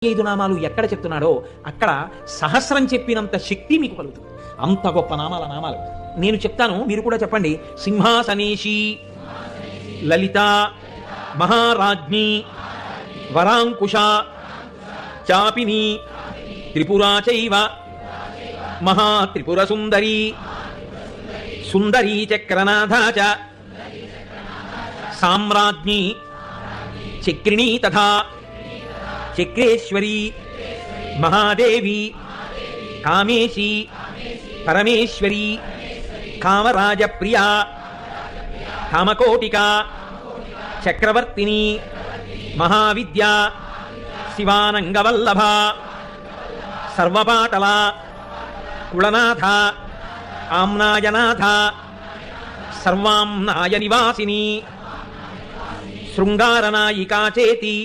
5 నామాలు ఎక్కడ చెప్తున్నాడో అక్కడ సహస్రం చెప్పినంత శక్తి మీకు కలుగుతుంది. అంత గొప్ప నామాలు నేను చెప్తాను, మీరు కూడా చెప్పండి. సింహాసనేషి, లలిత, మహారాజ్ఞి, వరాంకుశ, చాపిని, త్రిపురా చైవ, మహాత్రిపుర సుందరి, సుందరీ చక్రనాథ చ, సామ్రాజ్ఞి, చక్రిణీ తథా చక్రేశ్వరి, మహాదేవి, కామేశి, పరమేశ్వరి, కామరాజప్రియా, కామకోటిక, చక్రవర్తిని, మహావిద్యా, శివానంగవల్లభ, సర్వపాటల, కుళనాథ, ఆమ్నాయనాథ, సర్వాంనాయ నివాసిని, శృంగారనాయికా చేతి,